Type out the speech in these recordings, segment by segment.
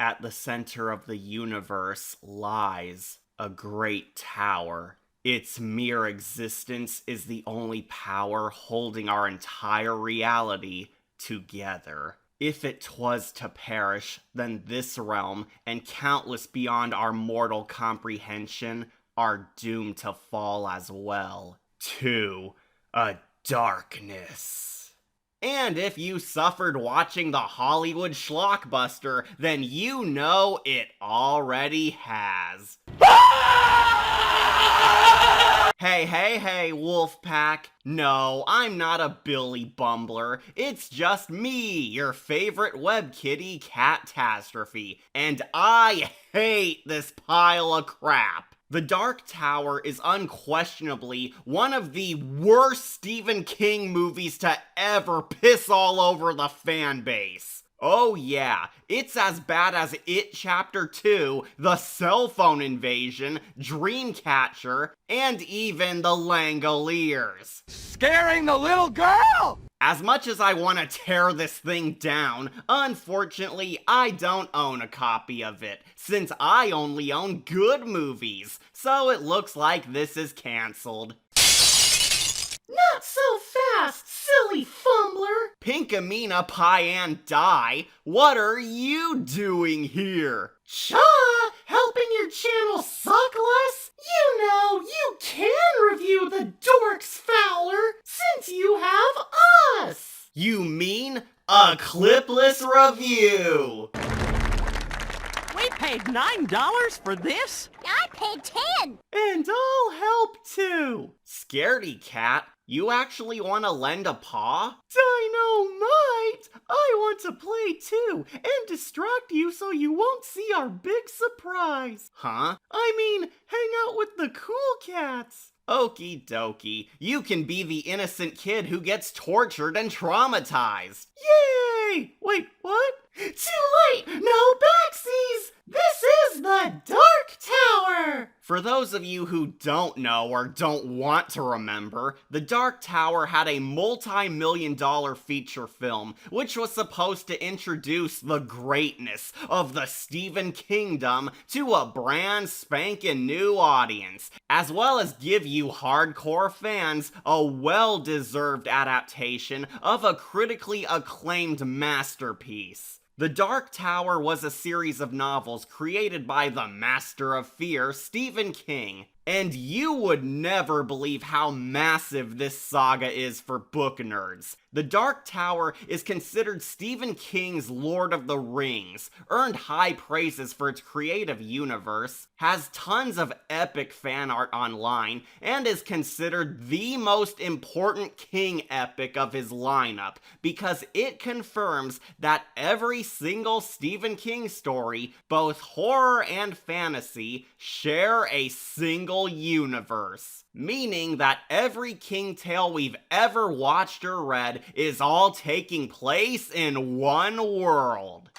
At the center of the universe lies a great tower. Its mere existence is the only power holding our entire reality together. If it 'twas to perish, then this realm, and countless beyond our mortal comprehension, are doomed to fall as well, to a darkness. And if you suffered watching the Hollywood schlockbuster, then you know it already has. Hey, Wolfpack. No, I'm not a Billy Bumbler. It's just me, your favorite web kitty, Catastrophe. And I hate this pile of crap. The Dark Tower is unquestionably one of the worst Stephen King movies to ever piss all over the fan base. Oh yeah, it's as bad as It Chapter 2, The Cell Phone Invasion, Dreamcatcher, and even The Langoliers. Scaring the little girl! As much as I want to tear this thing down, unfortunately, I don't own a copy of it, since I only own good movies, so it looks like this is cancelled. Not so fast, silly fumbler! Pinkamena Pie Die, what are you doing here? Cha! Helping your channel suck less? You know, you can review the Dorks Fowler, since you have us! You mean a clipless review? We paid $9 for this? I paid 10. And I'll help too. Scaredy cat, you actually want to lend a paw? Dynamite! I want to play too, and distract you so you won't see our big surprise. Huh? I mean, hang out with the cool cats. Okie dokie, you can be the innocent kid who gets tortured and traumatized. Yay! Wait, what? Too late! No backsies! This is the Dark Tower! For those of you who don't know or don't want to remember, the Dark Tower had a multi-million-dollar feature film, which was supposed to introduce the greatness of the Stephen Kingdom to a brand spanking new audience, as well as give you hardcore fans a well-deserved adaptation of a critically acclaimed masterpiece. The Dark Tower was a series of novels created by the Master of Fear, Stephen King. And you would never believe how massive this saga is for book nerds. The Dark Tower is considered Stephen King's Lord of the Rings, earned high praises for its creative universe, has tons of epic fan art online, and is considered the most important King epic of his lineup, because it confirms that every single Stephen King story, both horror and fantasy, share a single universe, meaning that every King tale we've ever watched or read is all taking place in one world.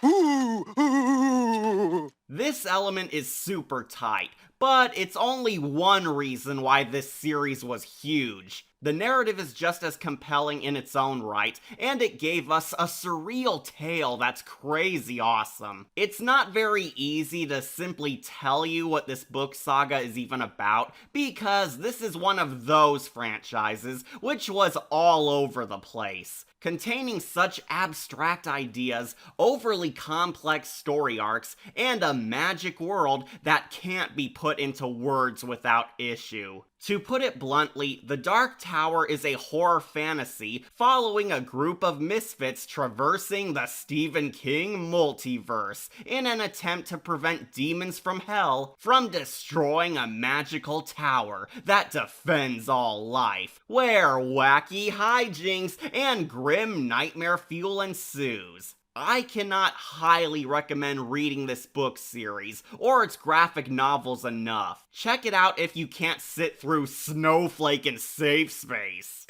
This element is super tight, but it's only one reason why this series was huge. The narrative is just as compelling in its own right, and it gave us a surreal tale that's crazy awesome. It's not very easy to simply tell you what this book saga is even about, because this is one of those franchises which was all over the place, containing such abstract ideas, overly complex story arcs, and a magic world that can't be put into words without issue. To put it bluntly, The Dark Tower is a horror fantasy following a group of misfits traversing the Stephen King multiverse in an attempt to prevent demons from hell from destroying a magical tower that defends all life, where wacky hijinks and grim nightmare fuel ensues. I cannot highly recommend reading this book series or its graphic novels enough. Check it out if you can't sit through Snowflake and Safe Space.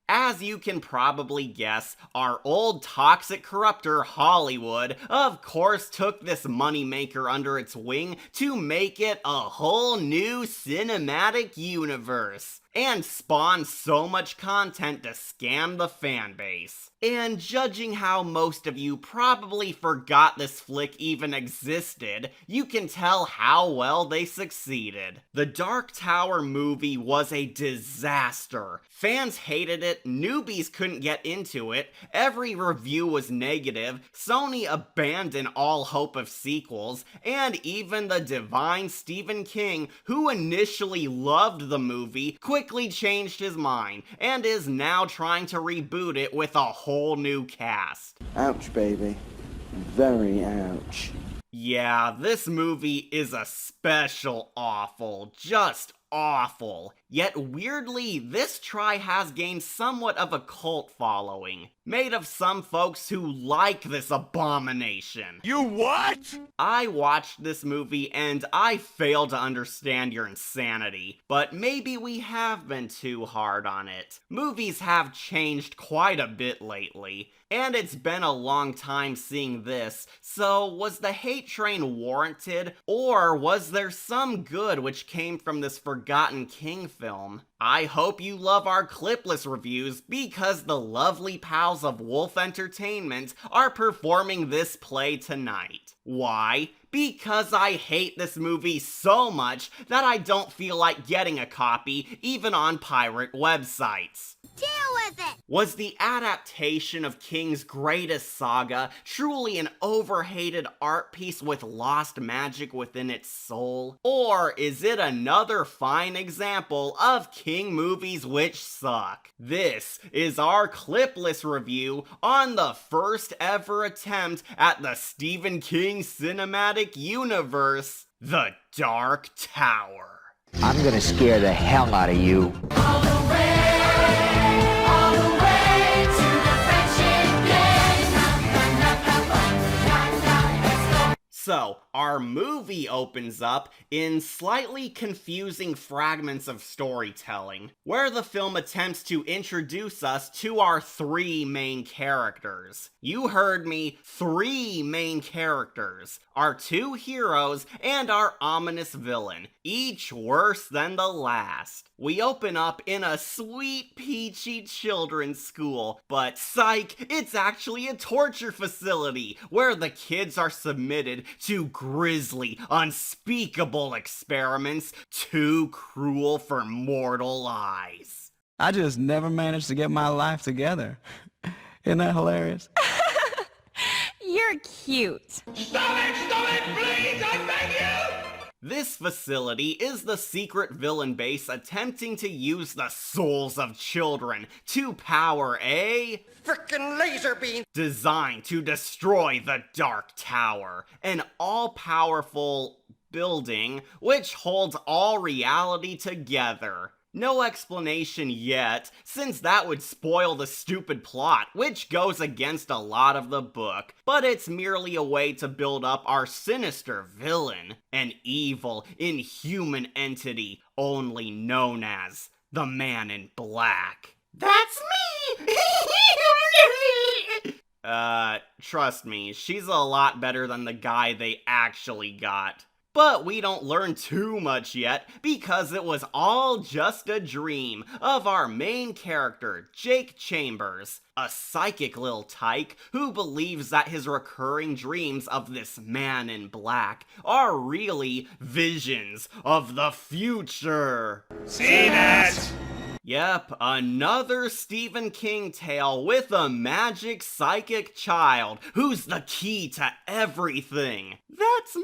As you can probably guess, our old toxic corrupter Hollywood of course took this moneymaker under its wing to make it a whole new cinematic universe, and spawn so much content to scam the fanbase. And judging how most of you probably forgot this flick even existed, you can tell how well they succeeded. The Dark Tower movie was a disaster. Fans hated it, newbies couldn't get into it, every review was negative, Sony abandoned all hope of sequels, and even the divine Stephen King, who initially loved the movie, quickly changed his mind, and is now trying to reboot it with a whole new cast. Ouch, baby. Very ouch. Yeah, this movie is a special awful, just awful. Yet weirdly, this try has gained somewhat of a cult following, made of some folks who like this abomination. You what? I watched this movie and I fail to understand your insanity, but maybe we have been too hard on it. Movies have changed quite a bit lately, and it's been a long time seeing this, so was the hate train warranted, or was there some good which came from this Forgotten King film? I hope you love our clipless reviews because the lovely pals of Wolf Entertainment are performing this play tonight. Why? Because I hate this movie so much that I don't feel like getting a copy even on pirate websites. Deal with it! Was the adaptation of King's greatest saga truly an overhated art piece with lost magic within its soul? Or is it another fine example of King movies which suck? This is our clipless review on the first ever attempt at the Stephen King cinematic universe, The Dark Tower. I'm gonna scare the hell out of you. So, our movie opens up in slightly confusing fragments of storytelling, where the film attempts to introduce us to our three main characters. You heard me, three main characters. Our two heroes and our ominous villain, each worse than the last. We open up in a sweet, peachy children's school, but psych, it's actually a torture facility, where the kids are submitted to grisly, unspeakable experiments too cruel for mortal eyes. I just never managed to get my life together. Isn't that hilarious? You're cute. Stop it, please, I beg you! This facility is the secret villain base attempting to use the souls of children to power a Frickin' laser beam! designed to destroy the Dark Tower, an all-powerful building which holds all reality together. No explanation yet, since that would spoil the stupid plot, which goes against a lot of the book, but it's merely a way to build up our sinister villain, an evil, inhuman entity only known as the Man in Black. That's me! Trust me, she's a lot better than the guy they actually got. But we don't learn too much yet, because it was all just a dream of our main character, Jake Chambers, a psychic little tyke who believes that his recurring dreams of this Man in Black are really visions of the future. See that? Yep, another Stephen King tale with a magic psychic child who's the key to everything. That's me!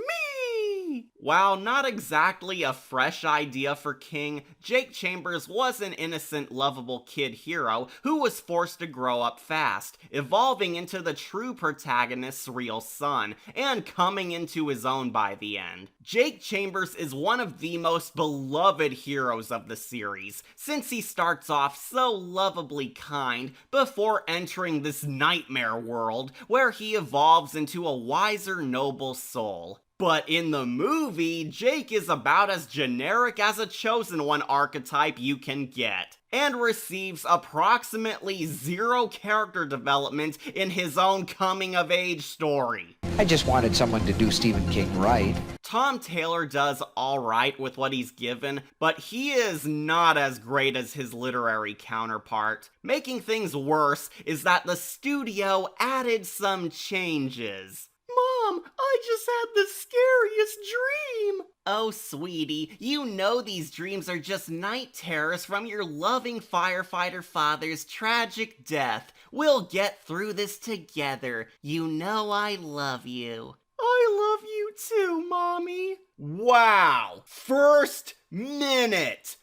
While not exactly a fresh idea for King, Jake Chambers was an innocent, lovable kid hero who was forced to grow up fast, evolving into the true protagonist's real son, and coming into his own by the end. Jake Chambers is one of the most beloved heroes of the series, since he starts off so lovably kind before entering this nightmare world where he evolves into a wiser, noble soul. But in the movie, Jake is about as generic as a Chosen One archetype you can get, and receives approximately 0 character development in his own coming-of-age story. I just wanted someone to do Stephen King right. Tom Taylor does alright with what he's given, but he is not as great as his literary counterpart. Making things worse is that the studio added some changes. Mom, I just had the scariest dream! Oh, sweetie, you know these dreams are just night terrors from your loving firefighter father's tragic death. We'll get through this together. You know I love you. I love you too, Mommy. Wow! First minute!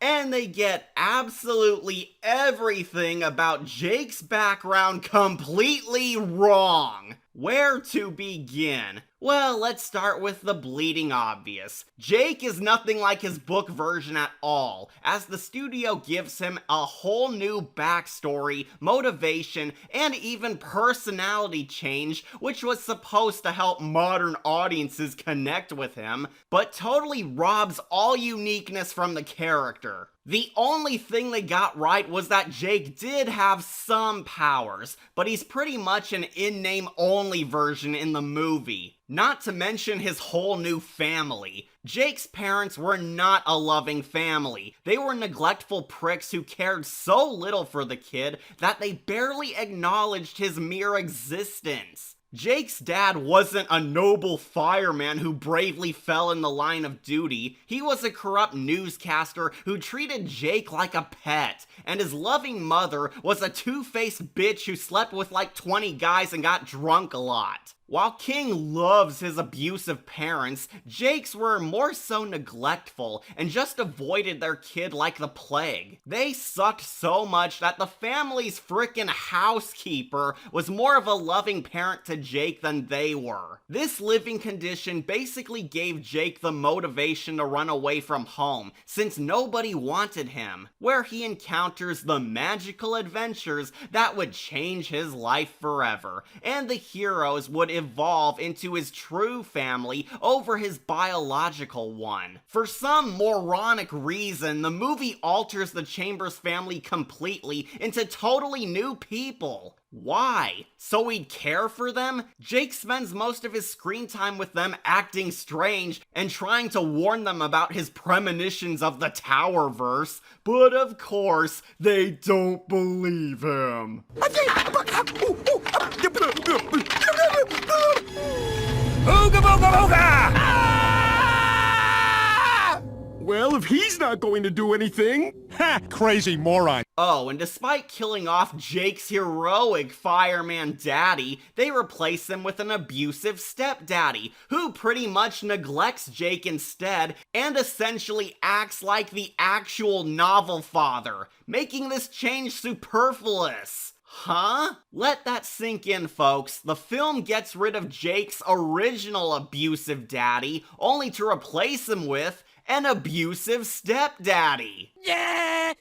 And they get absolutely everything about Jake's background completely wrong. Where to begin? Well, let's start with the bleeding obvious. Jake is nothing like his book version at all, as the studio gives him a whole new backstory, motivation, and even personality change, which was supposed to help modern audiences connect with him, but totally robs all uniqueness from the character. The only thing they got right was that Jake did have some powers, but he's pretty much an in-name only version in the movie. Not to mention his whole new family. Jake's parents were not a loving family. They were neglectful pricks who cared so little for the kid that they barely acknowledged his mere existence. Jake's dad wasn't a noble fireman who bravely fell in the line of duty. He was a corrupt newscaster who treated Jake like a pet, and his loving mother was a two-faced bitch who slept with like 20 guys and got drunk a lot. While King loves his abusive parents, Jake's were more so neglectful and just avoided their kid like the plague. They sucked so much that the family's frickin' housekeeper was more of a loving parent to Jake than they were. This living condition basically gave Jake the motivation to run away from home, since nobody wanted him, where he encounters the magical adventures that would change his life forever, and the heroes would evolve into his true family over his biological one. For some moronic reason, the movie alters the Chambers family completely into totally new people. Why? So we'd care for them? Jake spends most of his screen time with them acting strange and trying to warn them about his premonitions of the Towerverse, but of course, they don't believe him. Ooga booga booga! Well, if he's not going to do anything... Ha! Crazy moron. Oh, and despite killing off Jake's heroic fireman daddy, they replace him with an abusive stepdaddy, who pretty much neglects Jake instead, and essentially acts like the actual novel father, making this change superfluous. Huh? Let that sink in, folks. The film gets rid of Jake's original abusive daddy, only to replace him with an abusive stepdaddy. Yeah!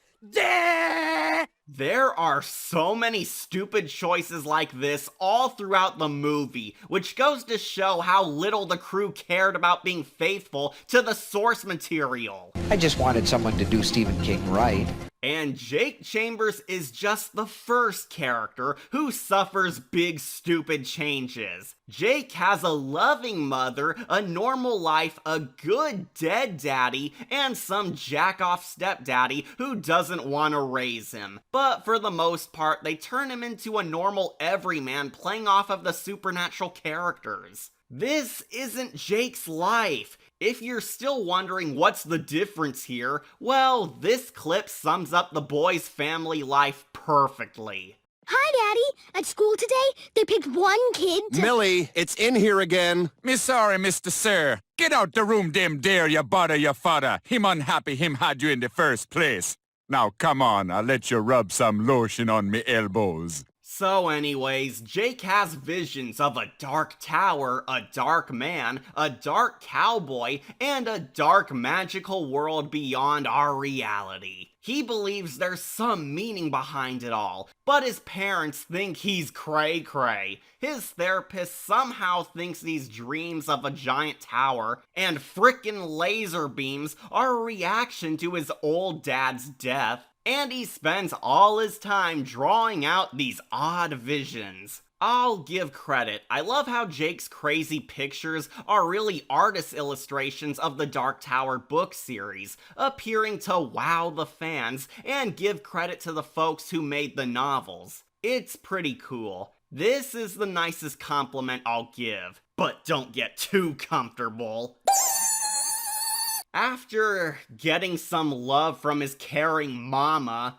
There are so many stupid choices like this all throughout the movie, which goes to show how little the crew cared about being faithful to the source material. I just wanted someone to do Stephen King right. And Jake Chambers is just the first character who suffers big stupid changes. Jake has a loving mother, a normal life, a good dead daddy, and some jack-off stepdaddy who doesn't want to raise him. But for the most part, they turn him into a normal everyman playing off of the supernatural characters. This isn't Jake's life. If you're still wondering what's the difference here, well, this clip sums up the boy's family life perfectly. Hi, Daddy. At school today, they picked one kid to... Millie, it's in here again. Me sorry, Mr. Sir. Get out the room, dem dare you bother your father. Him unhappy him had you in the first place. Now come on, I'll let you rub some lotion on me elbows. So anyways, Jake has visions of a dark tower, a dark man, a dark cowboy, and a dark magical world beyond our reality. He believes there's some meaning behind it all, but his parents think he's cray-cray. His therapist somehow thinks these dreams of a giant tower and frickin' laser beams are a reaction to his old dad's death. And he spends all his time drawing out these odd visions. I'll give credit. I love how Jake's crazy pictures are really artist illustrations of the Dark Tower book series, appearing to wow the fans and give credit to the folks who made the novels. It's pretty cool. This is the nicest compliment I'll give, but don't get too comfortable. After getting some love from his caring mama,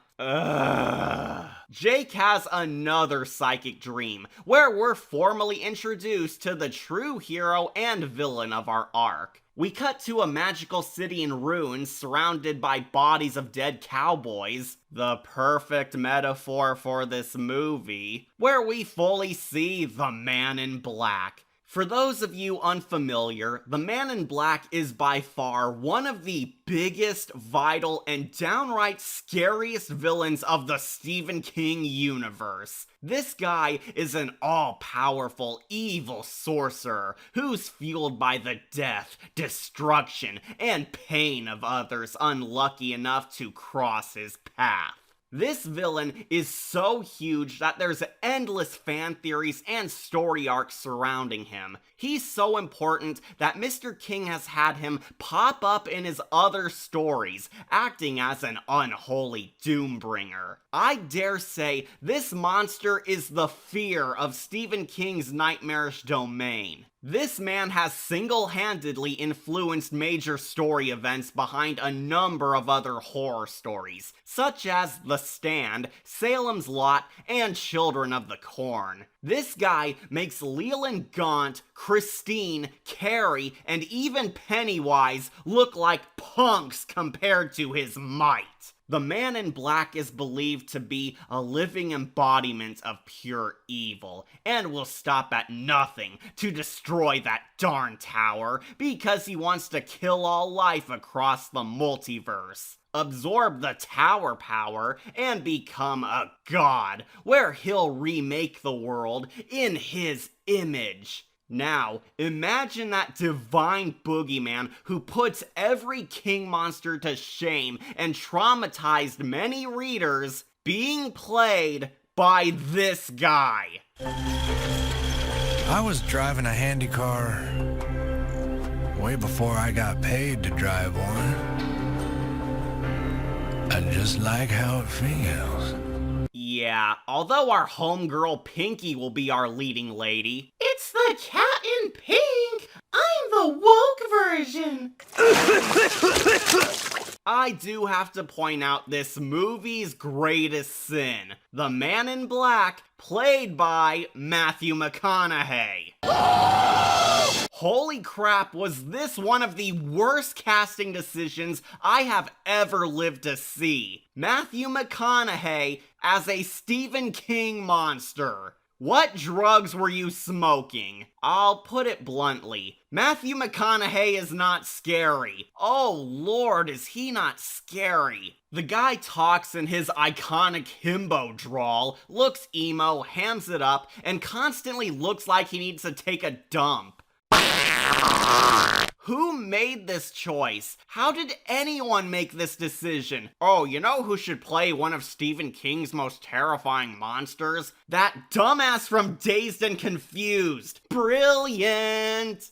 Jake has another psychic dream, where we're formally introduced to the true hero and villain of our arc. We cut to a magical city in ruins surrounded by bodies of dead cowboys, the perfect metaphor for this movie, where we fully see the Man in Black. For those of you unfamiliar, the Man in Black is by far one of the biggest, vital, and downright scariest villains of the Stephen King universe. This guy is an all-powerful, evil sorcerer who's fueled by the death, destruction, and pain of others unlucky enough to cross his path. This villain is so huge that there's endless fan theories and story arcs surrounding him. He's so important that Mr. King has had him pop up in his other stories, acting as an unholy doombringer. I dare say this monster is the fear of Stephen King's nightmarish domain. This man has single-handedly influenced major story events behind a number of other horror stories, such as The Stand, Salem's Lot, and Children of the Corn. This guy makes Leland Gaunt, Christine, Carrie, and even Pennywise look like punks compared to his might. The Man in Black is believed to be a living embodiment of pure evil, and will stop at nothing to destroy that darn tower because he wants to kill all life across the multiverse, absorb the tower power, and become a god, where he'll remake the world in his image. Now, imagine that divine boogeyman who puts every king monster to shame and traumatized many readers being played by this guy. I was driving a handy car way before I got paid to drive one. I just like how it feels. Yeah, although our homegirl Pinky will be our leading lady. It's the cat in pink! I'm the woke version! I do have to point out this movie's greatest sin. The Man in Black, played by Matthew McConaughey. Holy crap, was this one of the worst casting decisions I have ever lived to see. Matthew McConaughey as a Stephen King monster. What drugs were you smoking? I'll put it bluntly. Matthew McConaughey is not scary. Oh lord, is he not scary. The guy talks in his iconic himbo drawl, looks emo, hams it up, and constantly looks like he needs to take a dump. Who made this choice? How did anyone make this decision? Oh, you know who should play one of Stephen King's most terrifying monsters? That dumbass from Dazed and Confused. Brilliant!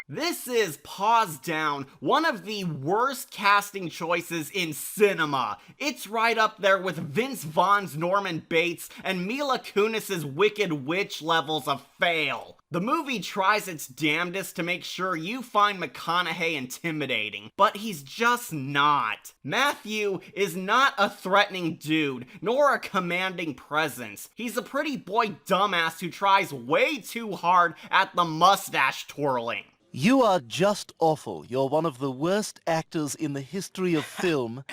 This is, paws down, one of the worst casting choices in cinema. It's right up there with Vince Vaughn's Norman Bates and Mila Kunis's Wicked Witch levels of fail. The movie tries its damnedest to make sure you find McConaughey intimidating, but he's just not. Matthew is not a threatening dude, nor a commanding presence. He's a pretty boy dumbass who tries way too hard at the mustache twirling. You are just awful. You're one of the worst actors in the history of film,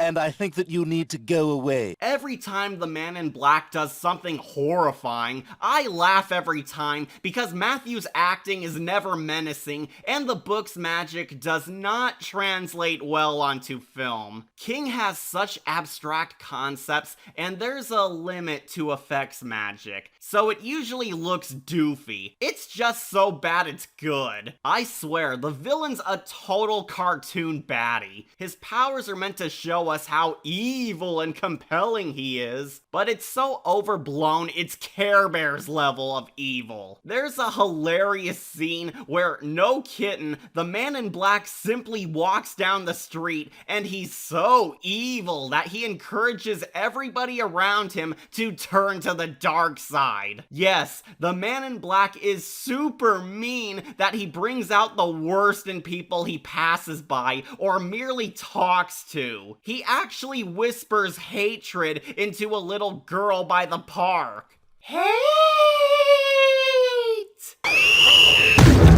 and I think that you need to go away. Every time the Man in Black does something horrifying, I laugh every time because Matthew's acting is never menacing and the book's magic does not translate well onto film. King has such abstract concepts and there's a limit to effects magic, so it usually looks doofy. It's just so bad it's good. I swear, the villain's a total cartoon baddie. His powers are meant to show us how evil and compelling he is, but it's so overblown it's Care Bears level of evil. There's a hilarious scene where, no Kitten, the Man in Black simply walks down the street and he's so evil that he encourages everybody around him to turn to the dark side. Yes, the Man in Black is super mean that he brings out the worst in people he passes by or merely talks to. He actually whispers hatred into a little girl by the park. Hate!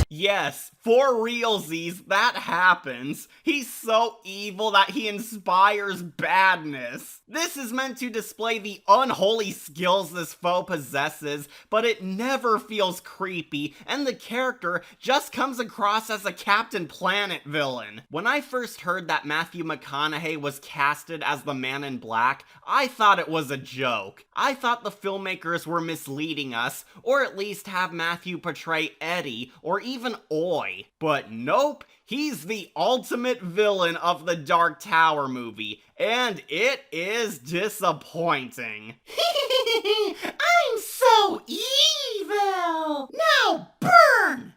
Yes, for realsies, that happens. He's so evil that he inspires badness. This is meant to display the unholy skills this foe possesses, but it never feels creepy, and the character just comes across as a Captain Planet villain. When I first heard that Matthew McConaughey was casted as the Man in Black, I thought it was a joke. I thought the filmmakers were misleading us, or at least have Matthew portray Eddie, or even Oi. But nope, he's the ultimate villain of the Dark Tower movie, and it is disappointing. I'm so evil! Now burn!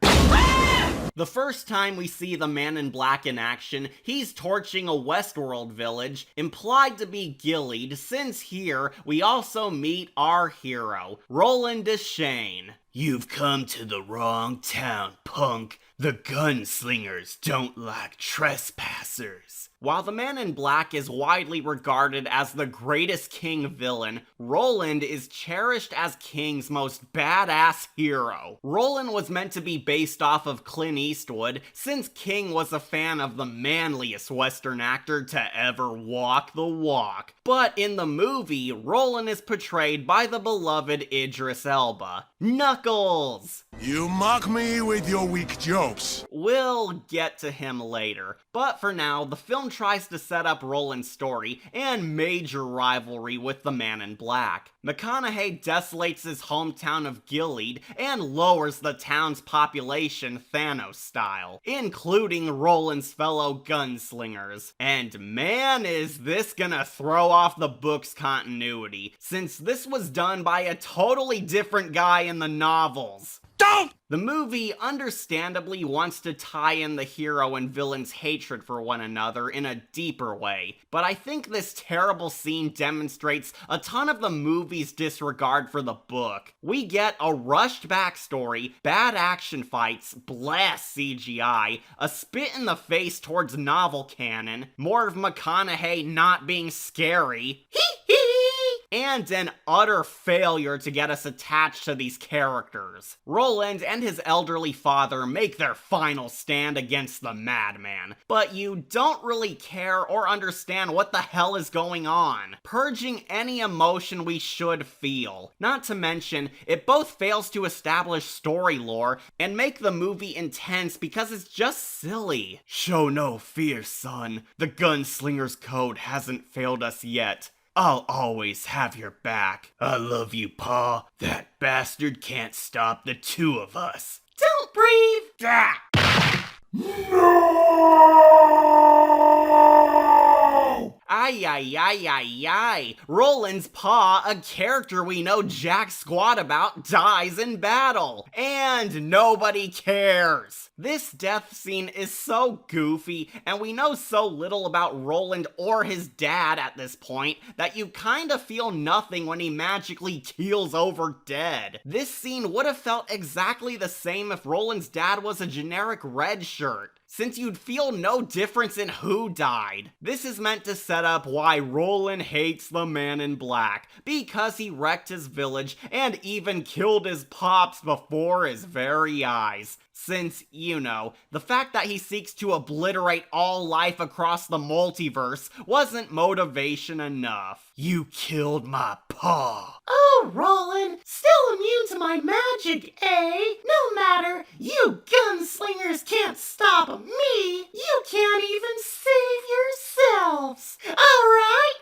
The first time we see the Man in Black in action, he's torching a Westworld village, implied to be Gilead, since here we also meet our hero, Roland Deschain. You've come to the wrong town, punk. The Gunslingers don't like trespassers. While the Man in Black is widely regarded as the greatest King villain, Roland is cherished as King's most badass hero. Roland was meant to be based off of Clint Eastwood, since King was a fan of the manliest Western actor to ever walk the walk. But in the movie, Roland is portrayed by the beloved Idris Elba. Knuckles! You mock me with your weak jokes. We'll get to him later, but for now, the film tries to set up Roland's story and major rivalry with the Man in Black. McConaughey desolates his hometown of Gilead and lowers the town's population Thanos style, including Roland's fellow gunslingers. And man, is this gonna throw off the book's continuity, since this was done by a totally different guy in the novels. Don't! The movie understandably wants to tie in the hero and villain's hatred for one another in a deeper way, but I think this terrible scene demonstrates a ton of the movie's disregard for the book. We get a rushed backstory, bad action fights, blast CGI, a spit in the face towards novel canon, more of McConaughey not being scary, and an utter failure to get us attached to these characters. Roland and his elderly father make their final stand against the madman, but you don't really care or understand what the hell is going on, purging any emotion we should feel. Not to mention, it both fails to establish story lore and make the movie intense because it's just silly. Show no fear, son. The Gunslinger's code hasn't failed us yet. I'll always have your back. I love you, Pa. That bastard can't stop the two of us. Don't breathe! Ah! Ay, ay, ay, ay, ay. Roland's Pa, a character we know jack squat about, dies in battle. And nobody cares. This death scene is so goofy, and we know so little about Roland or his dad at this point, that you kinda feel nothing when he magically keels over dead. This scene would have felt exactly the same if Roland's dad was a generic red shirt, since you'd feel no difference in who died. This is meant to set up why Roland hates the Man in Black, because he wrecked his village and even killed his pops before his very eyes. since, you know, the fact that he seeks to obliterate all life across the multiverse wasn't motivation enough. You killed my paw. Oh, Roland, still immune to my magic, eh? No matter, you gunslingers can't stop me. You can't even save yourselves. All right.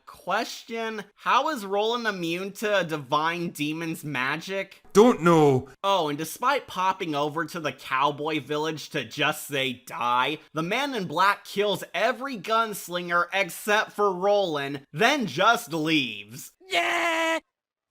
Question? How is Roland immune to a divine demon's magic? Don't know. Oh, and despite popping over to the cowboy village to just say die, the man in black kills every gunslinger except for Roland, then just leaves.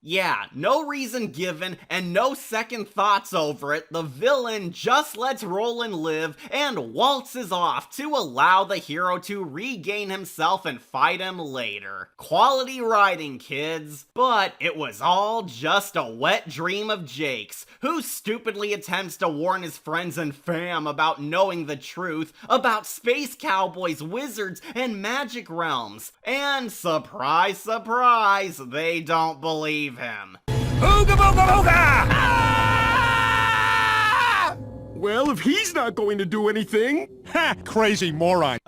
Yeah, no reason given and no second thoughts over it, the villain just lets Roland live and waltzes off to allow the hero to regain himself and fight him later. Quality writing, kids. But it was all just a wet dream of Jake's, who stupidly attempts to warn his friends and fam about knowing the truth about space cowboys, wizards, and magic realms. And surprise, surprise, they don't believe him. Ooga booga booga! Well, if he's not going to do anything... Ha! Crazy moron.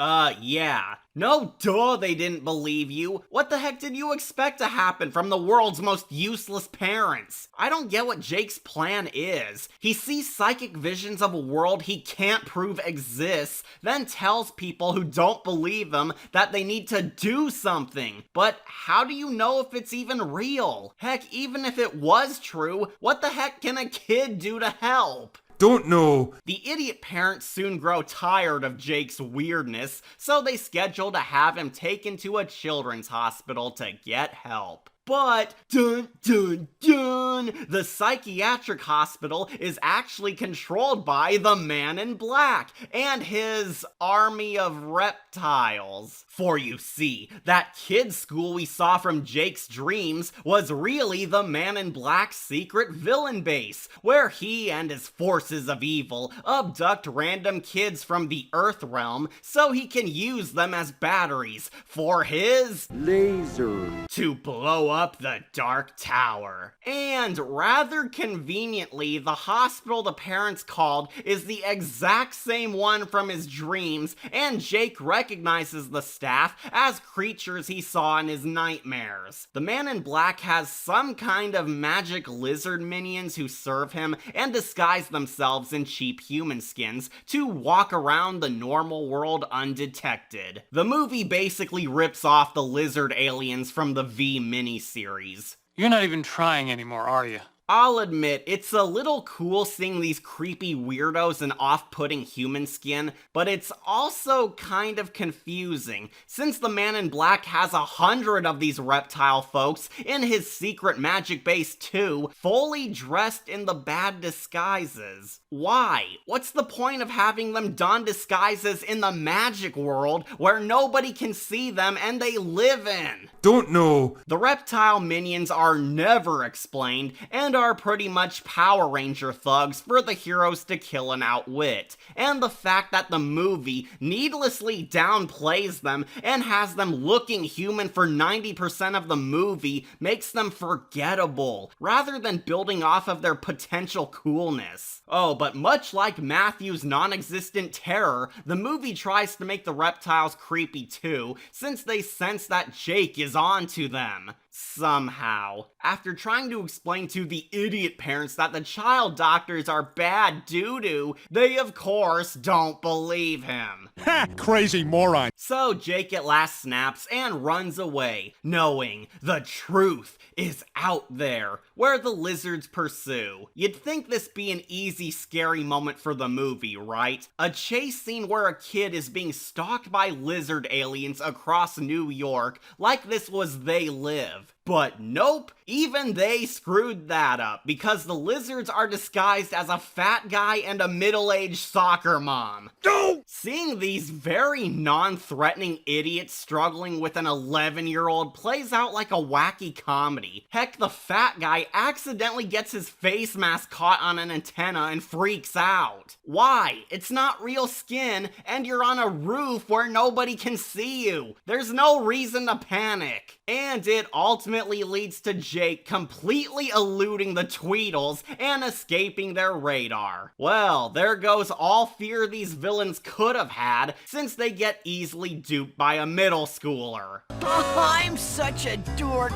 Yeah. No duh they didn't believe you. What the heck did you expect to happen from the world's most useless parents? I don't get what Jake's plan is. He sees psychic visions of a world he can't prove exists, then tells people who don't believe him that they need to do something. But how do you know if it's even real? Heck, even if it was true, what the heck can a kid do to help? Don't know. The idiot parents soon grow tired of Jake's weirdness, so they schedule to have him taken to a children's hospital to get help. But, dun dun dun, the psychiatric hospital is actually controlled by the Man in Black and his army of reptiles. For you see, that kid's school we saw from Jake's dreams was really the Man in Black's secret villain base, where he and his forces of evil abduct random kids from the Earth realm so he can use them as batteries for his Laser. to blow up the Dark Tower. And rather conveniently, the hospital the parents called is the exact same one from his dreams, and Jake recognizes the staff as creatures he saw in his nightmares. The Man in Black has some kind of magic lizard minions who serve him and disguise themselves in cheap human skins to walk around the normal world undetected. The movie basically rips off the lizard aliens from the V miniseries. You're not even trying anymore, are you? I'll admit, it's a little cool seeing these creepy weirdos in off-putting human skin, but it's also kind of confusing, since the Man in Black has 100 of these reptile folks in his secret magic base too, fully dressed in the bad disguises. Why? What's the point of having them don disguises in the magic world where nobody can see them and they live in? Don't know. The reptile minions are never explained and are pretty much Power Ranger thugs for the heroes to kill and outwit. And the fact that the movie needlessly downplays them and has them looking human for 90% of the movie makes them forgettable, rather than building off of their potential coolness. Oh, but much like Matthew's non-existent terror, the movie tries to make the reptiles creepy too, since they sense that Jake is onto them. Somehow. After trying to explain to the idiot parents that the child doctors are bad doo-doo, they of course don't believe him. Ha! Crazy moron. So Jake at last snaps and runs away, knowing the truth is out there, where the lizards pursue. You'd think this be an easy, scary moment for the movie, right? A chase scene where a kid is being stalked by lizard aliens across New York, like this was They Live. But nope, even they screwed that up, because the lizards are disguised as a fat guy and a middle-aged soccer mom. No! Seeing these very non-threatening idiots struggling with an 11-year-old plays out like a wacky comedy. Heck, the fat guy accidentally gets his face mask caught on an antenna and freaks out. Why? It's not real skin, and you're on a roof where nobody can see you. There's no reason to panic. And it ultimately ultimately leads to Jake completely eluding the Tweedles and escaping their radar. Well, there goes all fear these villains could have had, since they get easily duped by a middle schooler. I'm such a dork.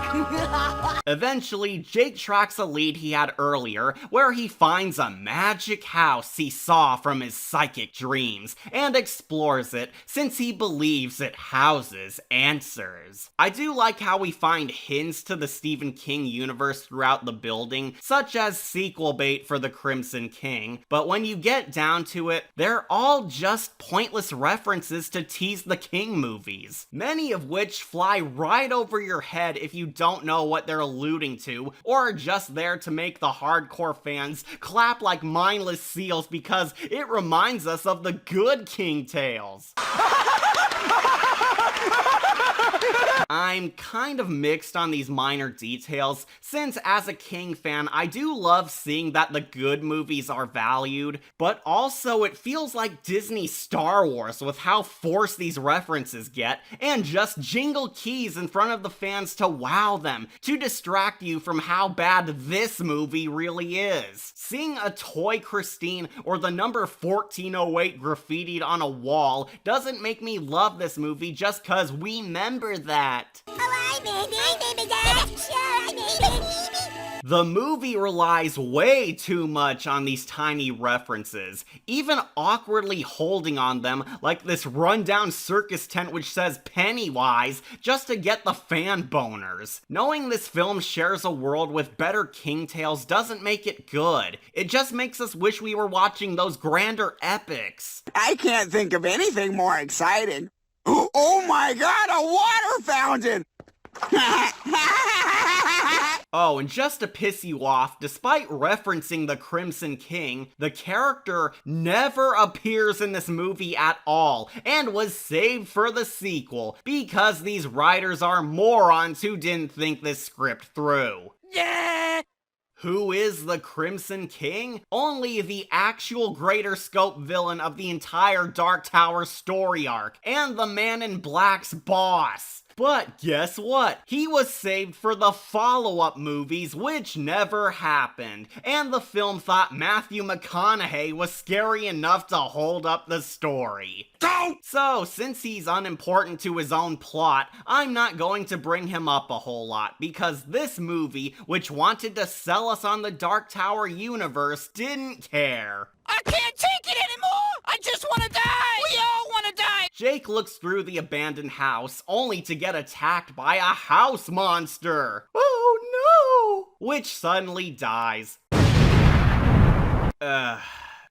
Eventually, Jake tracks a lead he had earlier, where he finds a magic house he saw from his psychic dreams, and explores it since he believes it houses answers. I do like how we find hints to the Stephen King universe throughout the building, such as sequel bait for the Crimson King, but when you get down to it, they're all just pointless references to tease the King movies, many of which fly right over your head if you don't know what they're alluding to, or are just there to make the hardcore fans clap like mindless seals because it reminds us of the good King tales. I'm kind of mixed on these minor details, since as a King fan, I do love seeing that the good movies are valued, but also it feels like Disney Star Wars with how forced these references get, and just jingle keys in front of the fans to wow them, to distract you from how bad this movie really is. Seeing a toy Christine or the number 1408 graffitied on a wall doesn't make me love this movie just cause we remember that. The movie relies way too much on these tiny references, even awkwardly holding on them like this rundown circus tent which says Pennywise just to get the fan boners. Knowing this film shares a world with better King tales doesn't make it good. It just makes us wish we were watching those grander epics. I can't think of anything more exciting. Oh my god, a water fountain! Oh, and just to piss you off, despite referencing the Crimson King, the character never appears in this movie at all, and was saved for the sequel, because these writers are morons who didn't think this script through. Yeah! Who is the Crimson King? Only the actual greater scope villain of the entire Dark Tower story arc, and the Man in Black's boss. But guess what? He was saved for the follow-up movies, which never happened, and the film thought Matthew McConaughey was scary enough to hold up the story. So, since he's unimportant to his own plot, I'm not going to bring him up a whole lot, because this movie, which wanted to sell us on the Dark Tower universe, didn't care. I can't take it anymore! I just want to die! We all want to die! Jake looks through the abandoned house, only to get attacked by a house monster. Oh no! Which suddenly dies.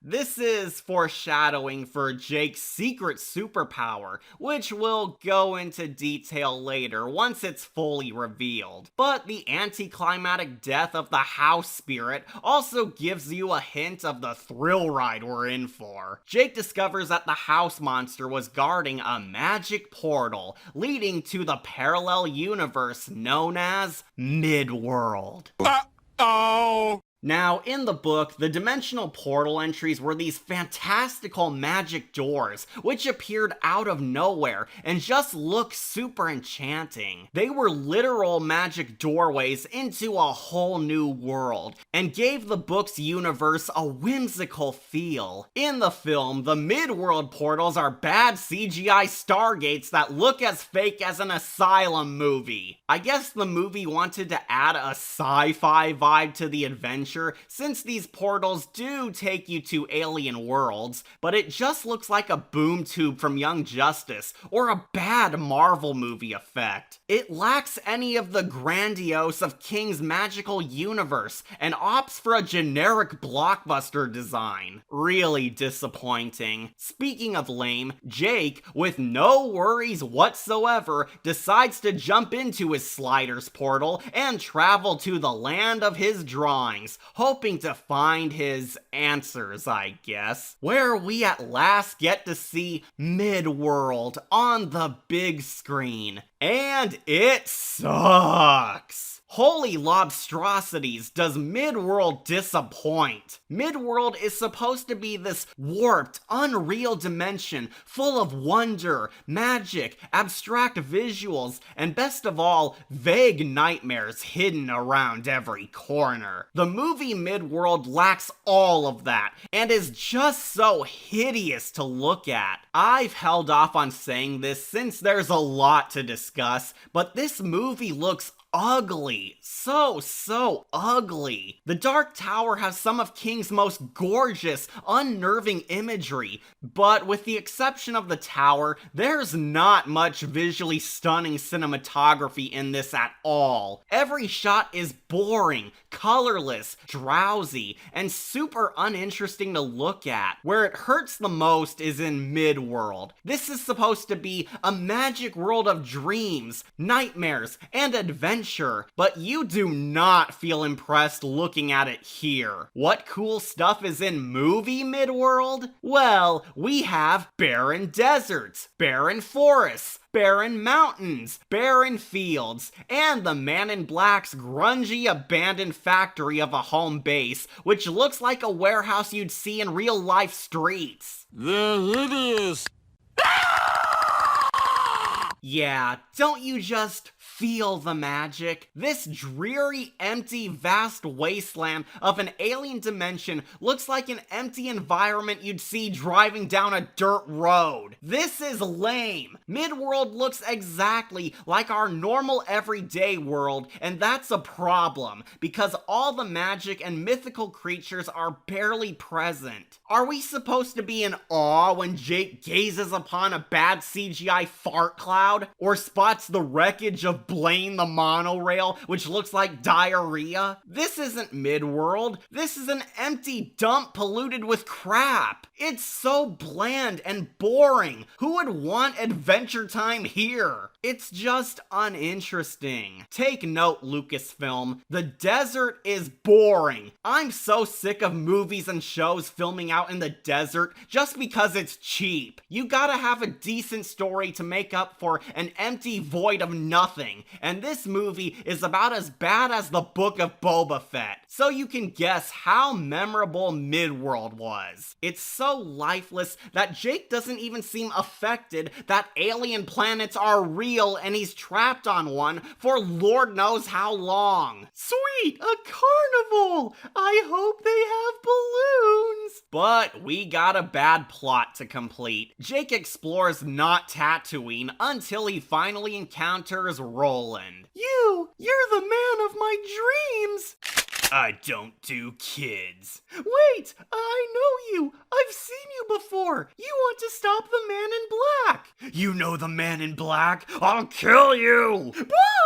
This is foreshadowing for Jake's secret superpower, which we'll go into detail later once it's fully revealed. But the anticlimactic death of the house spirit also gives you a hint of the thrill ride we're in for. Jake discovers that the house monster was guarding a magic portal leading to the parallel universe known as Midworld. Uh-oh! Now, in the book, the dimensional portal entries were these fantastical magic doors, which appeared out of nowhere and just looked super enchanting. They were literal magic doorways into a whole new world, and gave the book's universe a whimsical feel. In the film, the Midworld portals are bad CGI stargates that look as fake as an Asylum movie. I guess the movie wanted to add a sci-fi vibe to the adventure, since these portals do take you to alien worlds, but it just looks like a boom tube from Young Justice, or a bad Marvel movie effect. It lacks any of the grandiose of King's magical universe, and opts for a generic blockbuster design. Really disappointing. Speaking of lame, Jake, with no worries whatsoever, decides to jump into his Sliders portal and travel to the land of his drawings, hoping to find his answers, I guess, where we at last get to see Midworld on the big screen. And it sucks. Holy lobstrosities, does Midworld disappoint? Midworld is supposed to be this warped, unreal dimension full of wonder, magic, abstract visuals, and best of all, vague nightmares hidden around every corner. The movie Midworld lacks all of that, and is just so hideous to look at. I've held off on saying this since there's a lot to discuss, but this movie looks ugly. So ugly. The Dark Tower has some of King's most gorgeous, unnerving imagery, but with the exception of the tower, there's not much visually stunning cinematography in this at all. Every shot is boring, colorless, drowsy, and super uninteresting to look at. Where it hurts the most is in Midworld. This is supposed to be a magic world of dreams, nightmares, and adventure, but you do not feel impressed looking at it here. What cool stuff is in movie Midworld? Well, we have barren deserts, barren forests, barren mountains, barren fields, and the Man in Black's grungy abandoned factory of a home base, which looks like a warehouse you'd see in real life streets. They're hideous. Yeah, don't you just feel the magic? This dreary, empty, vast wasteland of an alien dimension looks like an empty environment you'd see driving down a dirt road. This is lame. Midworld looks exactly like our normal everyday world, and that's a problem, because all the magic and mythical creatures are barely present. Are we supposed to be in awe when Jake gazes upon a bad CGI fart cloud, or spots the wreckage of Blaine the monorail, which looks like diarrhea? This isn't Midworld. This is an empty dump polluted with crap. It's so bland and boring. Who would want Adventure Time here? It's just uninteresting. Take note, Lucasfilm. The desert is boring. I'm so sick of movies and shows filming out in the desert just because it's cheap. You gotta have a decent story to make up for an empty void of nothing, and this movie is about as bad as the Book of Boba Fett. So you can guess how memorable Midworld was. It's so lifeless that Jake doesn't even seem affected that alien planets are real and he's trapped on one for Lord knows how long. Sweet, a carnival! I hope they have balloons! But we got a bad plot to complete. Jake explores not Tatooine until he finally encounters Roland. You're the man of my dreams! I don't do kids. Wait, I know you. I've seen you before. You want to stop the Man in Black. You know the Man in Black? I'll kill you. Boo!